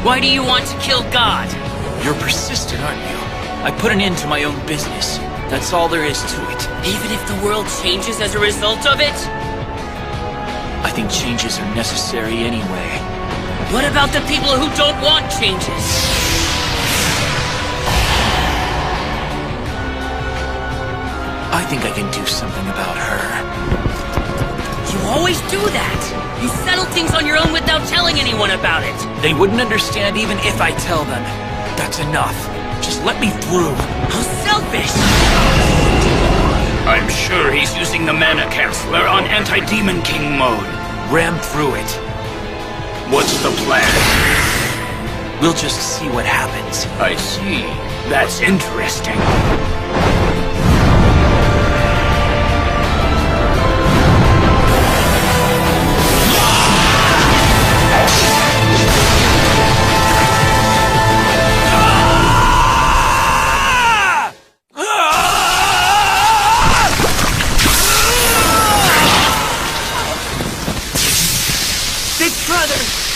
Why do you want to kill God? You're persistent, aren't you? I put an end to my own business. That's all there is to it. Even if the world changes as a result of it? I think changes are necessary anyway. What about the people who don't want changes? I think I can do something about her. You always do that. You settle things on your own without telling anyone about it. They wouldn't understand even if I tell them. That's enough. Just let me through. How selfish! I'm sure he's using the Mana Canceller on Anti-Demon King mode. Ram through it. What's the plan? We'll just see what happens. I see. That's interesting.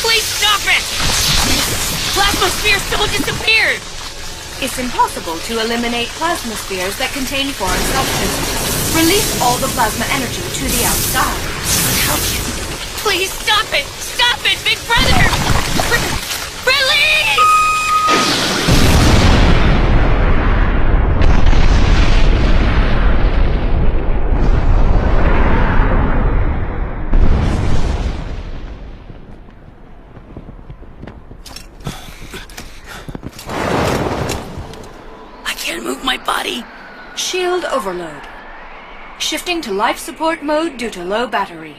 Please stop it! Plasma sphere still disappeared! It's impossible to eliminate plasma spheres that contain foreign substances. Release all the plasma energy to the outside. How can... Please stop it! Stop it, Big Brother! Release! Move my body. Shield overload. Shifting to life support mode due to low battery.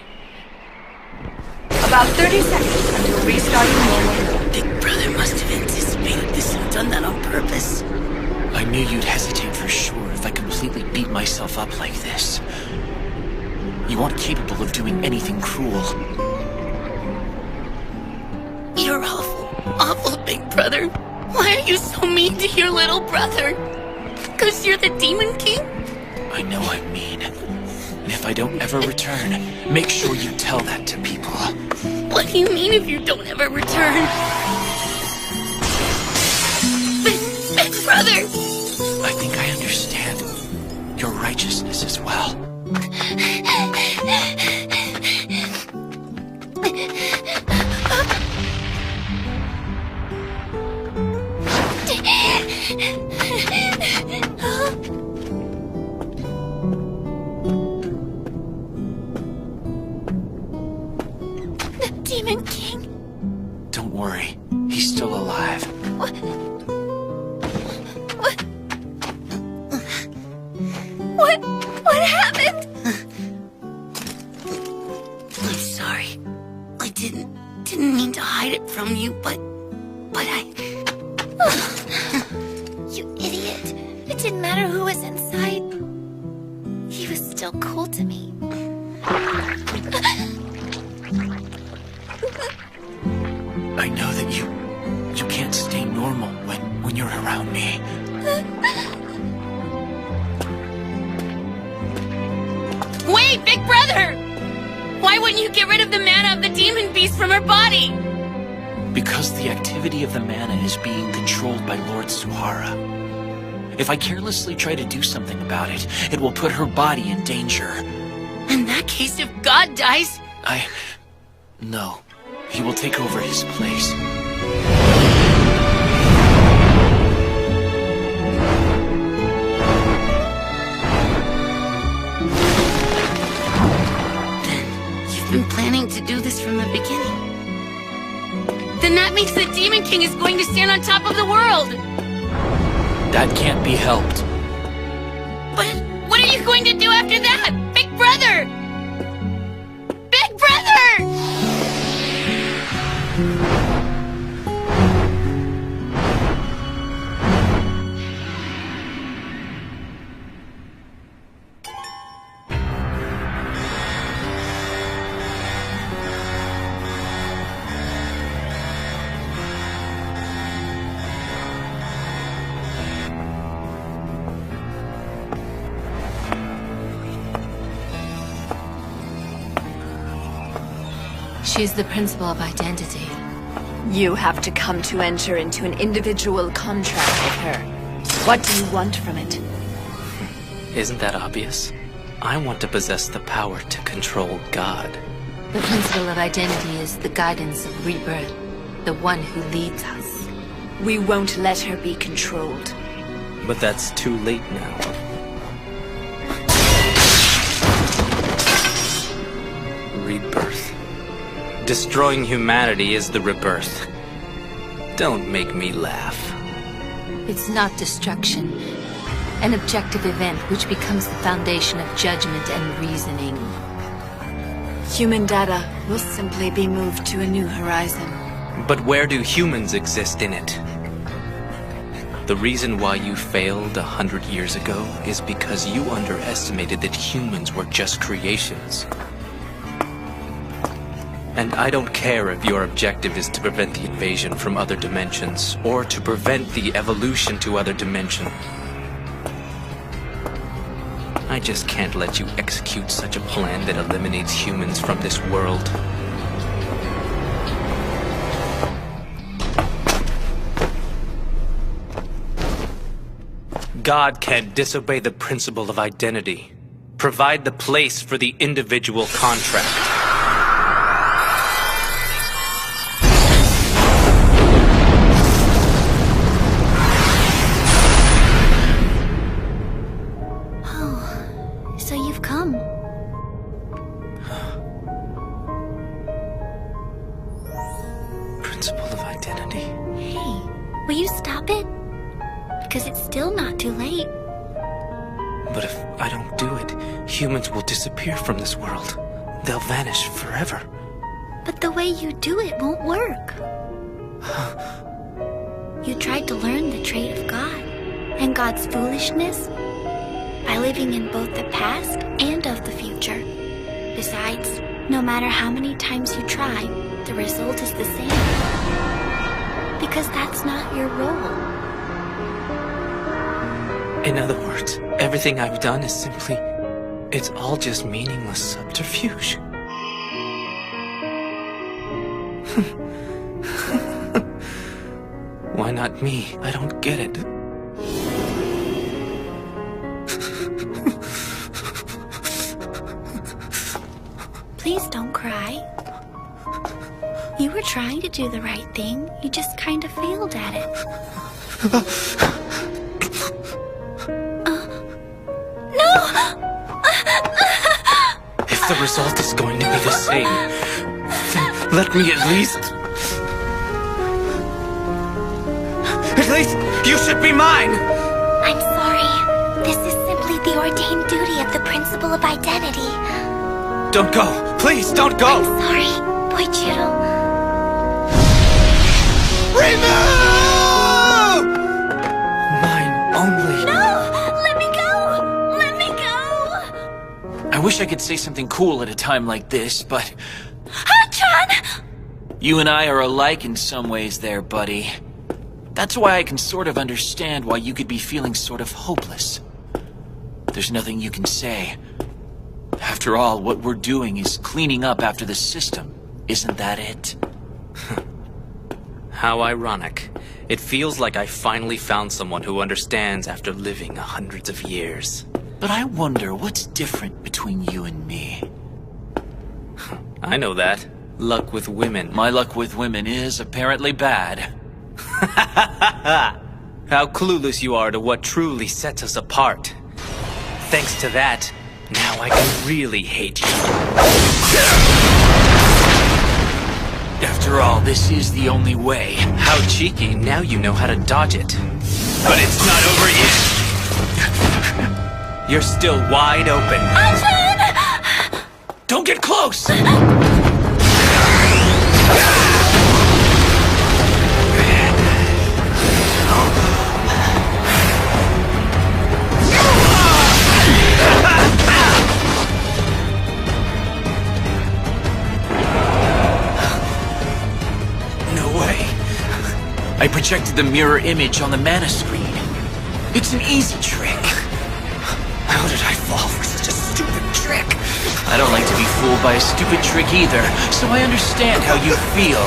About 30 seconds until restarting normal mode. Big Brother must have anticipated this and done that on purpose. I knew you'd hesitate for sure if I completely beat myself up like this. You aren't capable of doing anything cruel. You're awful, Big Brother. Why are you so mean to your little brother? Because you're the Demon King? I know I'm mean. And if I don't ever return, make sure you tell that to people. What do you mean if you don't ever return? Big Brother! I think I understand your righteousness as well. Demon King? Don't worry, he's still alive. What happened? I'm sorry. I didn't mean to hide it from you, but I... You idiot. It didn't matter who was inside. He was still cool to me. I know that you can't stay normal when you're around me. Wait, Big Brother! Why wouldn't you get rid of the mana of the demon beast from her body? Because the activity of the mana is being controlled by Lord Suhara. If I carelessly try to do something about it, it will put her body in danger. In that case, if God dies... No. He will take over his place. Then you've been planning to do this from the beginning. Then that means the Demon King is going to stand on top of the world! That can't be helped. But what are you going to do after that? Big Brother! Big Brother! She's the principle of identity. You have to come to enter into an individual contract with her. What do you want from it? Isn't that obvious? I want to possess the power to control God. The principle of identity is the guidance of rebirth, the one who leads us. We won't let her be controlled. But that's too late now. Rebirth. Destroying humanity is the rebirth. Don't make me laugh. It's not destruction. An objective event which becomes the foundation of judgment and reasoning. Human data will simply be moved to a new horizon. But where do humans exist in it? The reason why you failed 100 years ago is because you underestimated that humans were just creations. And I don't care if your objective is to prevent the invasion from other dimensions, or to prevent the evolution to other dimensions. I just can't let you execute such a plan that eliminates humans from this world. God can't disobey the principle of identity. Provide the place for the individual contract. So you've come. Principle of identity. Hey, will you stop it? Because it's still not too late. But if I don't do it, humans will disappear from this world. They'll vanish forever. But the way you do it won't work. You tried to learn the trait of God and God's foolishness by living in both the past and of the future. Besides, no matter how many times you try, the result is the same. Because that's not your role. In other words, everything I've done is simply... it's all just meaningless subterfuge. Why not me? I don't get it. Please don't cry. You were trying to do the right thing. You just kind of failed at it. No! If the result is going to be the same, then let me at least... At least, you should be mine! I'm sorry. This is simply the ordained duty of the principle of identity. Don't go! Please, don't go! I'm sorry, Boichiro. Remove! Mine only. No! Let me go! Let me go! I wish I could say something cool at a time like this, but Hachan! you and I are alike in some ways there, buddy. That's why I can sort of understand why you could be feeling sort of hopeless. There's nothing you can say. After all, what we're doing is cleaning up after the system. Isn't that it? How ironic. It feels like I finally found someone who understands after living hundreds of years. But I wonder what's different between you and me. I know that. Luck with women. My luck with women is apparently bad. How clueless you are to what truly sets us apart. Thanks to that, now I can really hate you. After all, this is the only way. How cheeky, now you know how to dodge it. But it's not over yet. You're still wide open. Don't get close! I projected the mirror image on the mana screen. It's an easy trick. How did I fall for such a stupid trick? I don't like to be fooled by a stupid trick either, so I understand how you feel.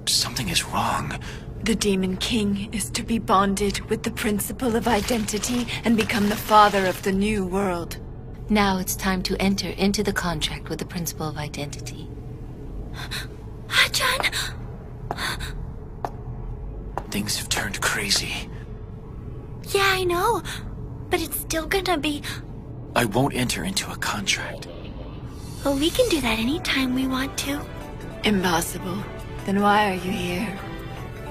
Something is wrong. The Demon King is to be bonded with the Principle of Identity and become the father of the new world. Now it's time to enter into the contract with the Principle of Identity. John! Things have turned crazy. Yeah, I know. But it's still gonna be... I won't enter into a contract. Well, we can do that anytime we want to. Impossible. Then why are you here?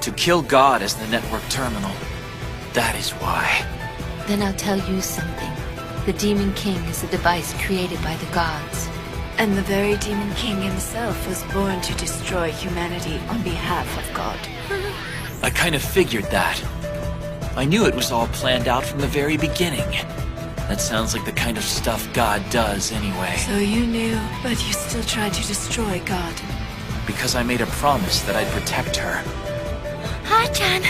To kill God as the network terminal. That is why. Then I'll tell you something. The Demon King is a device created by the gods. And the very Demon King himself was born to destroy humanity on behalf of God. I kind of figured that. I knew it was all planned out from the very beginning. That sounds like the kind of stuff God does anyway. So you knew, but you still tried to destroy God. Because I made a promise that I'd protect her. John!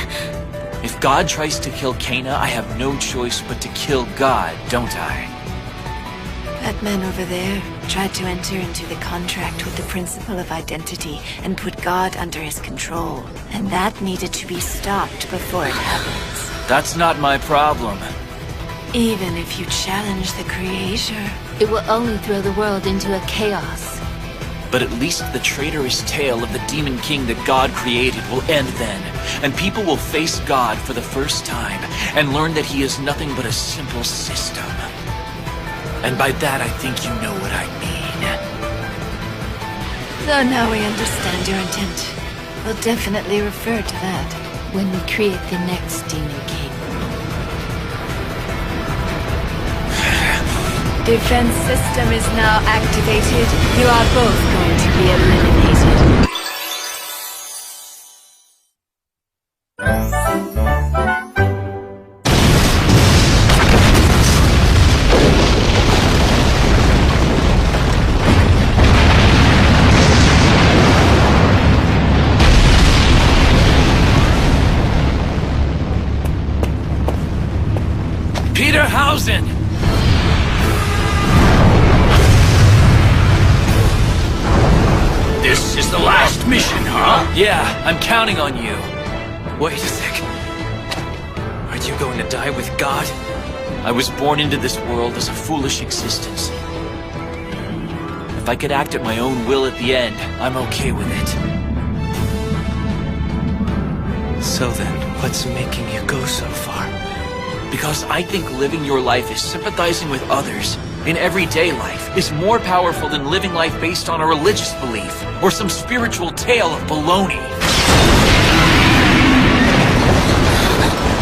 If God tries to kill Kena, I have no choice but to kill God, don't I? That man over there tried to enter into the contract with the Principle of Identity and put God under his control. And that needed to be stopped before it happens. That's not my problem. Even if you challenge the Creator. It will only throw the world into a chaos. But at least the traitorous tale of the Demon King that God created will end then, and people will face God for the first time and learn that he is nothing but a simple system. And by that I think you know what I mean. Though now we understand your intent. We'll definitely refer to that. When we create the next Demon King. Defense system is now activated. You are both going to be eliminated. Peter Hausen! This is the last mission, huh? Yeah, I'm counting on you. Wait a sec. Aren't you going to die with God? I was born into this world as a foolish existence. If I could act at my own will at the end, I'm okay with it. So then, what's making you go so far? Because I think living your life is sympathizing with others in everyday life is more powerful than living life based on a religious belief or some spiritual tale of baloney.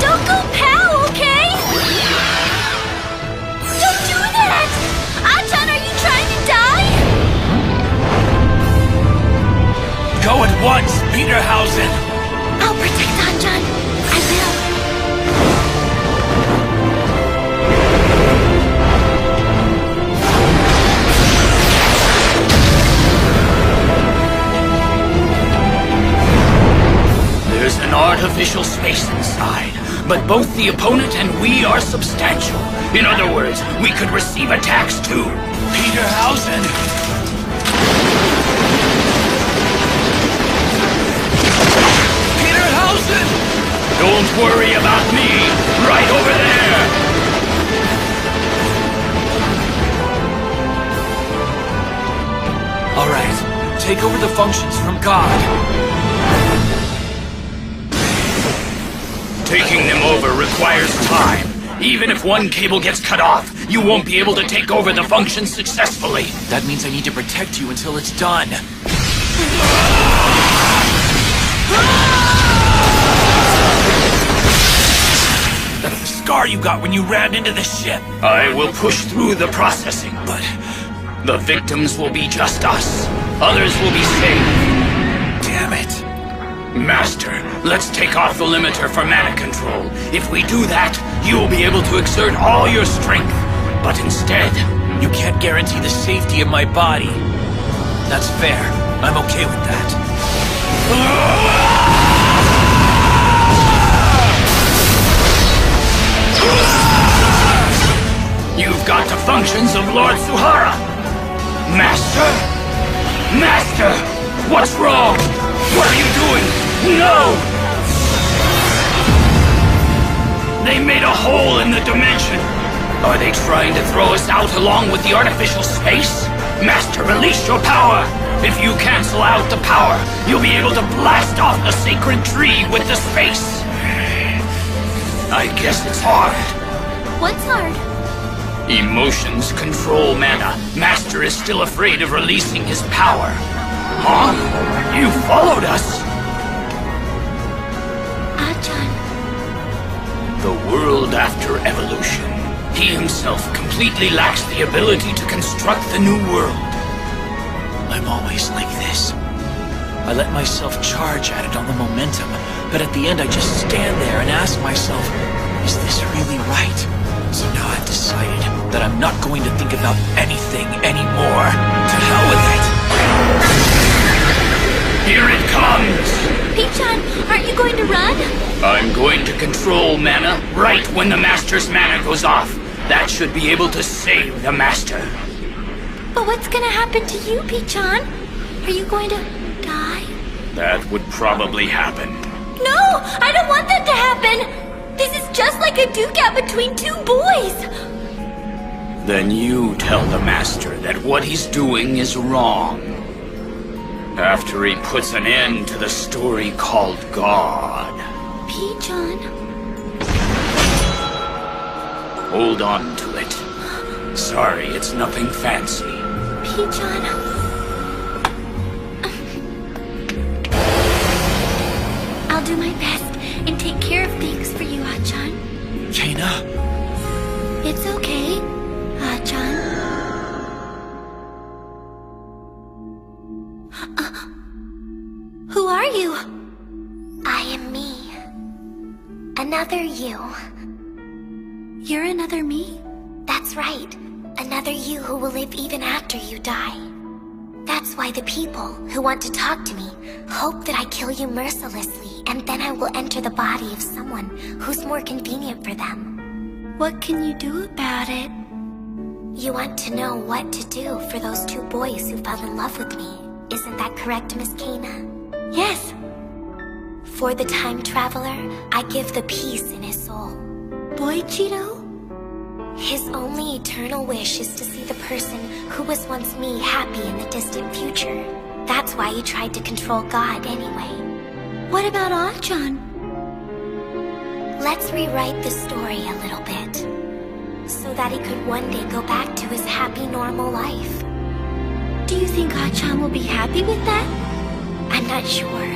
Don't go pal, okay? Don't do that! John, are you trying to die? Go at once, Peter Hausen! I'll protect John. I will. There's an artificial space inside, but both the opponent and we are substantial. In other words, we could receive attacks too. Peter Hausen! Peter Hausen! Don't worry about me. Right over there! All right, take over the functions from God. Taking them over requires time. Even if one cable gets cut off, you won't be able to take over the function successfully. That means I need to protect you until it's done. That's the scar you got when you rammed into the ship. I will push through the processing, but the victims will be just us. Others will be saved. Damn it. Master, let's take off the limiter for mana control. If we do that, you'll be able to exert all your strength. But instead, You can't guarantee the safety of my body. That's fair. I'm okay with that. you've Master? Master! What's wrong? What are you doing? No! They made a hole in the dimension. Are they trying to throw us out along with the artificial space? Master, release your power! If you cancel out the power, you'll be able to blast off the sacred tree with the space. I guess it's hard. What's hard? Emotions control mana. Master is still afraid of releasing his power. Huh? You followed us? Achan. The world after evolution. He himself completely lacks the ability to construct the new world. I'm always like this. I let myself charge at it on the momentum, but at the end I just stand there and ask myself, is this really right? So now I've decided that I'm not going to think about anything anymore. To hell with it! Here it comes! Pichon, aren't you going to run? I'm going to control mana right when the Master's mana goes off. That should be able to save the Master. But what's gonna happen to you, Pichon? Are you going to die? That would probably happen. No! I don't want that to happen! This is just like a duke-out between two boys! Then you tell the Master that what he's doing is wrong. After he puts an end to the story called God. Pichon. Hold on to it. Sorry, it's nothing fancy. Pichon. I'll do my best and take care of things for you, Achan. Jaina? It's okay, Achan. Who are you? I am me. Another you. You're another me? That's right. Another you who will live even after you die. That's why the people who want to talk to me hope that I kill you mercilessly, and then I will enter the body of someone who's more convenient for them. What can you do about it? You want to know what to do for those two boys who fell in love with me. Isn't that correct, Miss Kena? Yes. For the time traveler, I give the peace in his soul. Boy Cheeto? His only eternal wish is to see the person who was once me happy in the distant future. That's why he tried to control God anyway. What about Achan? Let's rewrite the story a little bit, so that he could one day go back to his happy, normal life. Do you think Achan will be happy with that? I'm not sure,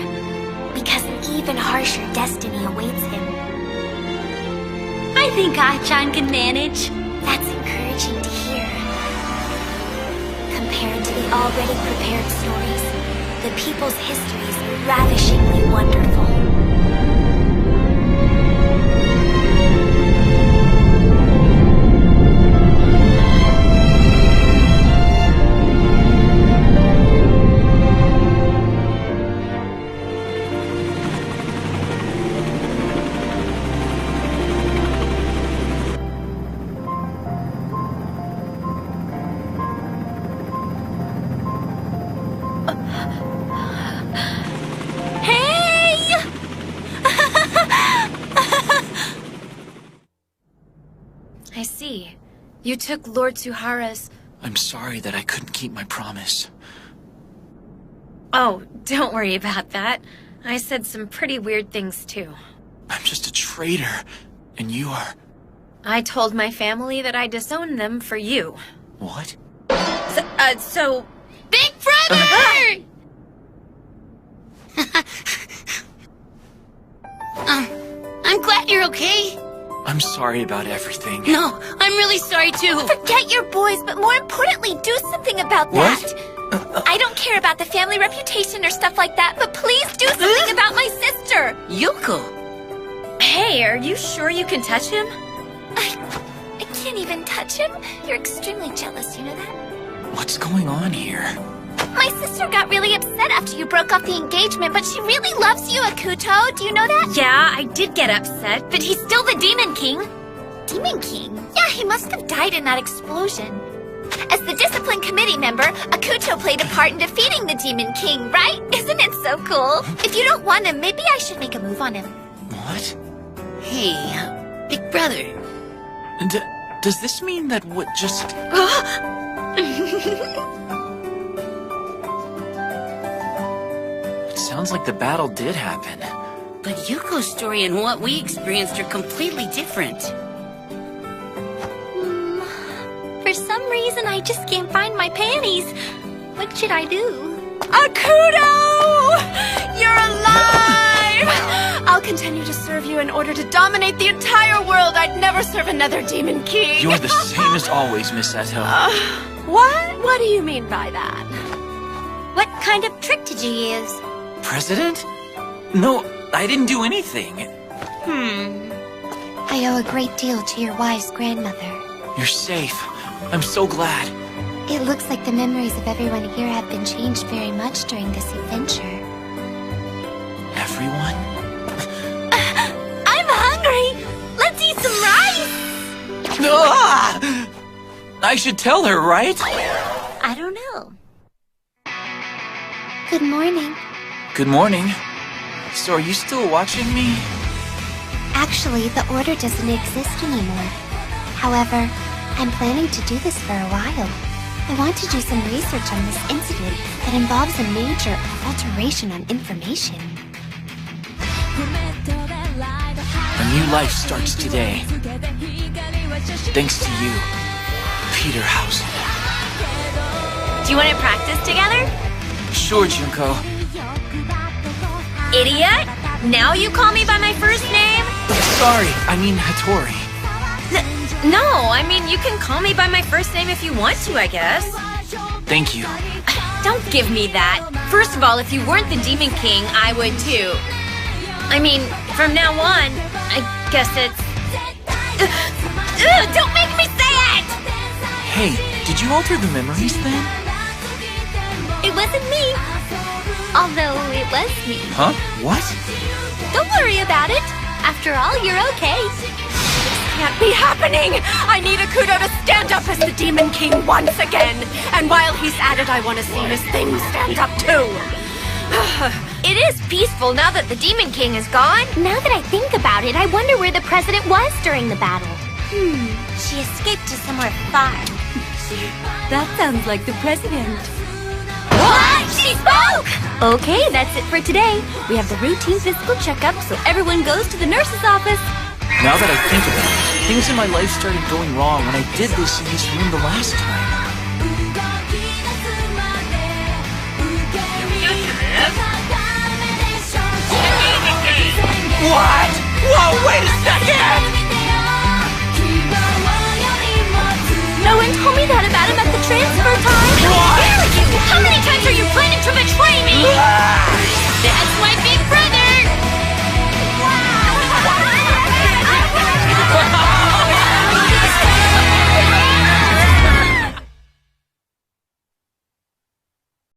because an even harsher destiny awaits him. I think Achan can manage. That's encouraging to hear. Compared to the already prepared stories, the people's histories are ravishingly wonderful. You took Lord Suhara's... I'm sorry that I couldn't keep my promise. Oh, don't worry about that. I said some pretty weird things too. I'm just a traitor, and you are... I told my family that I disowned them for you. What? So... Big Brother! I'm glad you're okay. I'm sorry about everything. No, I'm really sorry too. Forget your boys, but more importantly, do something about that. What? I don't care about the family reputation or stuff like that, but please do something about my sister. Yuko. Hey, are you sure you can touch him? I can't even touch him. You're extremely jealous, you know that? What's going on here? My sister got really upset after you broke off the engagement, but she really loves you, Akuto. Do you know that? Yeah, I did get upset. But he's still the Demon King. Demon King? Yeah, he must have died in that explosion. As the Discipline Committee member, Akuto played a part in defeating the Demon King, right? Isn't it so cool? If you don't want him, maybe I should make a move on him. What? Hey, big brother. Does this mean that what just... It sounds like the battle did happen. But Yuko's story and what we experienced are completely different. For some reason, I just can't find my panties. What should I do? Akuto! You're alive! I'll continue to serve you in order to dominate the entire world. I'd never serve another Demon King. You're the same as always, Miss Eto. What? What do you mean by that? What kind of trick did you use? President? No, I didn't do anything. I owe a great deal to your wise grandmother. You're safe. I'm so glad. It looks like the memories of everyone here have been changed very much during this adventure. Everyone? I'm hungry! Let's eat some rice! Ah! I should tell her, right? I don't know. Good morning. Good morning. So are you still watching me? Actually, the Order doesn't exist anymore. However, I'm planning to do this for a while. I want to do some research on this incident that involves a major alteration on information. A new life starts today. Thanks to you, Peterhausen. Do you want to practice together? Sure, Junko. Idiot! Now you call me by my first name? Sorry, I mean Hattori. No, I mean, you can call me by my first name if you want to, I guess. Thank you. Don't give me that. First of all, if you weren't the Demon King, I would too. I mean, from now on, I guess it's... don't make me say it! Hey, did you alter the memories then? It wasn't me. Although it was me. Huh? What? Don't worry about it. After all, you're okay. Can't be happening! I need Akuto to stand up as the Demon King once again! And while he's at it, I want to see his thing stand up too! It is peaceful now that the Demon King is gone. Now that I think about it, I wonder where the president was during the battle. She escaped to somewhere far. That sounds like the president. What? She spoke! Okay, that's it for today. We have the routine physical checkup, so everyone goes to the nurse's office. Now that I think about it, things in my life started going wrong when I did this in this room the last time. What? Whoa, wait a second!